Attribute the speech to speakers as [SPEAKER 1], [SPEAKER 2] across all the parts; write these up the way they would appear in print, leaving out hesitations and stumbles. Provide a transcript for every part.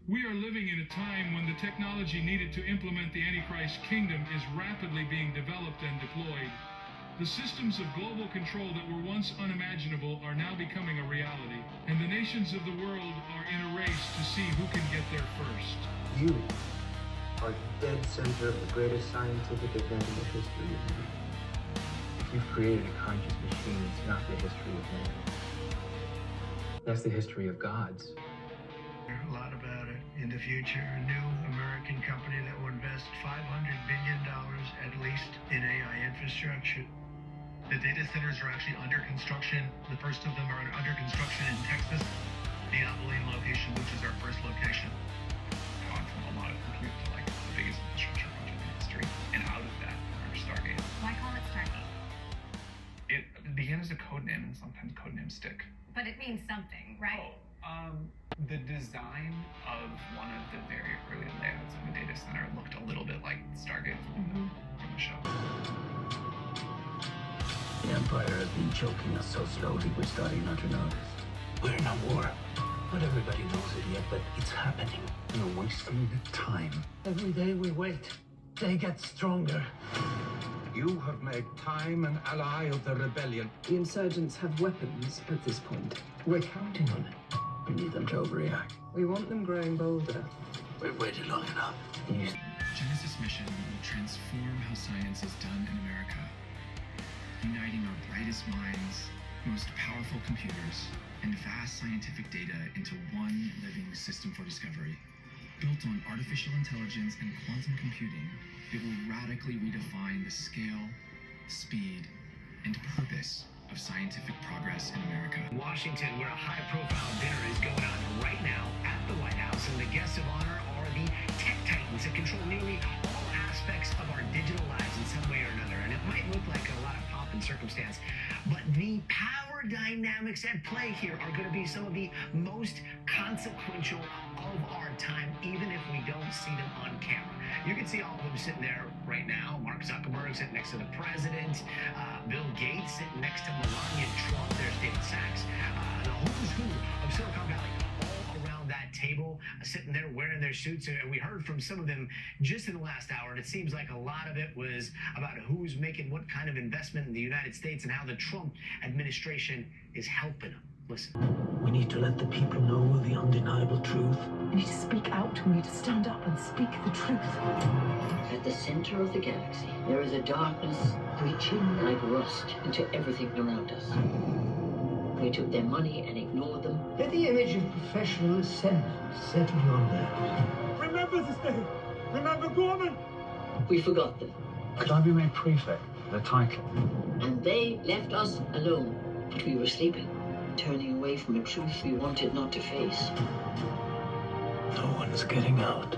[SPEAKER 1] We are living in a time when the technology needed to implement the Antichrist kingdom is rapidly being developed and deployed. The systems of global control that were once unimaginable are now becoming a reality, and the nations of the world are in a race to see who can get there first.
[SPEAKER 2] You are dead center of the greatest scientific event in the history of man. If you've created a conscious machine, it's not the history of man. That's the history of gods.
[SPEAKER 3] A lot about it. In the future, a new American company that will invest $500 billion at least in AI infrastructure.
[SPEAKER 4] The data centers are actually under construction. The first of them are under construction in Texas, the Abilene location, which is our first location.
[SPEAKER 5] Gone from a lot of compute to like the biggest infrastructure project in history, and out of that, our Stargate.
[SPEAKER 6] Why call it Stargate?
[SPEAKER 5] It began as a code name, and sometimes code names stick.
[SPEAKER 6] But it means something, right?
[SPEAKER 5] The design of one of the very early layouts of the data center looked a little bit like Stargate from the show.
[SPEAKER 7] The Empire has been choking us so slowly we're starting not to notice. We're in a war. Not everybody knows it yet, but it's happening. We're wasting time. Every day we wait, they get stronger.
[SPEAKER 8] You have made time an ally of the rebellion.
[SPEAKER 9] The insurgents have weapons at this point.
[SPEAKER 7] We're counting on it. We need them to overreact.
[SPEAKER 9] We want them growing bolder.
[SPEAKER 7] We've waited long enough.
[SPEAKER 10] Genesis mission will transform how science is done in America, uniting our brightest minds, most powerful computers, and vast scientific data into one living system for discovery. Built on artificial intelligence and quantum computing, it will radically redefine the scale, speed, and purpose of scientific progress in America.
[SPEAKER 3] Washington, where a high-profile dinner is going on right now at the White House, and the guests of honor are the tech titans that control nearly all aspects of our digital lives in some way or another. And it might look like a lot of pomp and circumstance, but the power dynamics at play here are going to be some of the most consequential of our time, even if we don't see them on camera. You can see all of them sitting there right now. Mark Zuckerberg sitting next to the president, Bill Gates sitting next to Melania Trump. There's David Sachs, the who's who of Silicon Valley, all around that table, sitting there wearing their suits. And we heard from some of them just in the last hour, and it seems like a lot of it was about who's making what kind of investment in the United States and how the Trump administration is helping them. Listen.
[SPEAKER 7] We need to let the people know the undeniable truth.
[SPEAKER 9] We need to speak out. We need to stand up and speak the truth.
[SPEAKER 11] At the center of the galaxy, there is a darkness reaching like rust into everything around us. We took their money and ignored them.
[SPEAKER 7] Let the image of professional ascent settle yonder.
[SPEAKER 8] Remember this day. Remember Gorman.
[SPEAKER 11] We forgot them.
[SPEAKER 7] Could I be made prefect? The title.
[SPEAKER 11] And they left us alone. But we were sleeping, turning away from a truth we wanted not to face.
[SPEAKER 7] No one's getting out.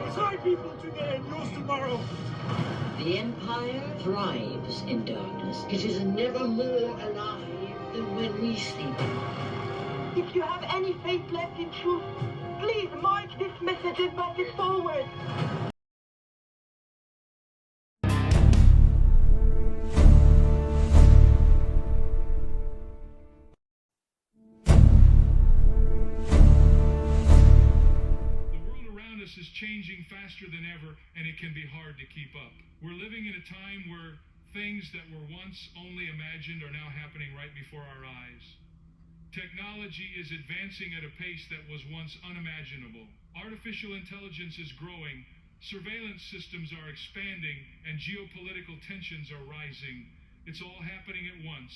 [SPEAKER 8] It's my people today and yours tomorrow.
[SPEAKER 11] The Empire thrives in darkness. It is never more alive than when we sleep.
[SPEAKER 12] If you have any faith left in truth, please march this message and pass it forward.
[SPEAKER 1] Is changing faster than ever, and it can be hard to keep up. We're living in a time where things that were once only imagined are now happening right before our eyes. Technology is advancing at a pace that was once unimaginable. Artificial intelligence is growing, surveillance systems are expanding, and geopolitical tensions are rising. It's all happening at once,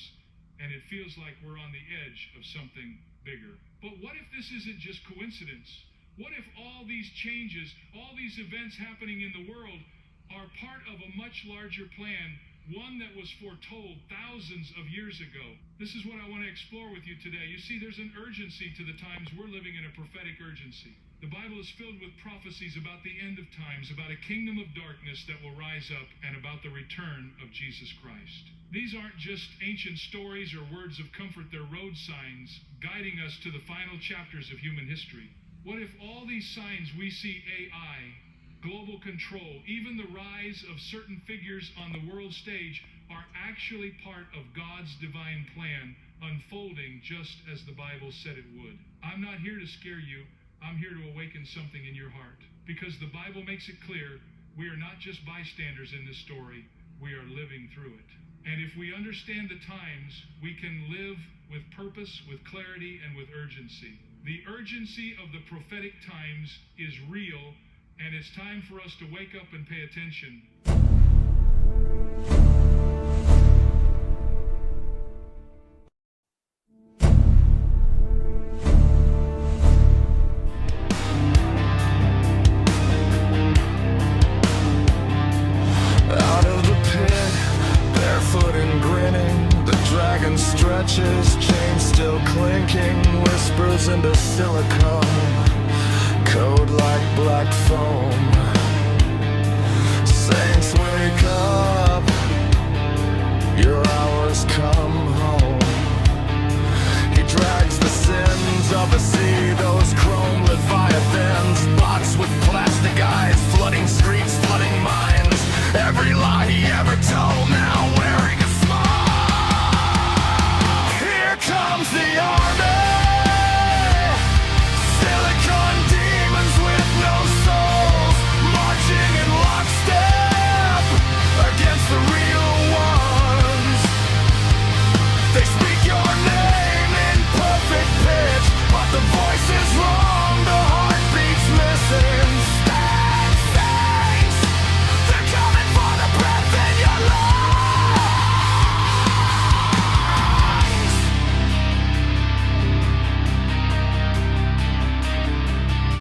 [SPEAKER 1] and it feels like we're on the edge of something bigger. But what if this isn't just coincidence? What if all these changes, all these events happening in the world are part of a much larger plan, one that was foretold thousands of years ago? This is what I want to explore with you today. You see, there's an urgency to the times. We're living in a prophetic urgency. The Bible is filled with prophecies about the end of times, about a kingdom of darkness that will rise up, and about the return of Jesus Christ. These aren't just ancient stories or words of comfort. They're road signs guiding us to the final chapters of human history. What if all these signs we see, AI, global control, even the rise of certain figures on the world stage, are actually part of God's divine plan, unfolding just as the Bible said it would? I'm not here to scare you. I'm here to awaken something in your heart. Because the Bible makes it clear, we are not just bystanders in this story, we are living through it. And if we understand the times, we can live with purpose, with clarity, and with urgency. The urgency of the prophetic times is real, and it's time for us to wake up and pay attention.
[SPEAKER 13] Out of the pit, barefoot and grinning, the dragon stretches, chains still clinking, whispers into silicone, code like black foam.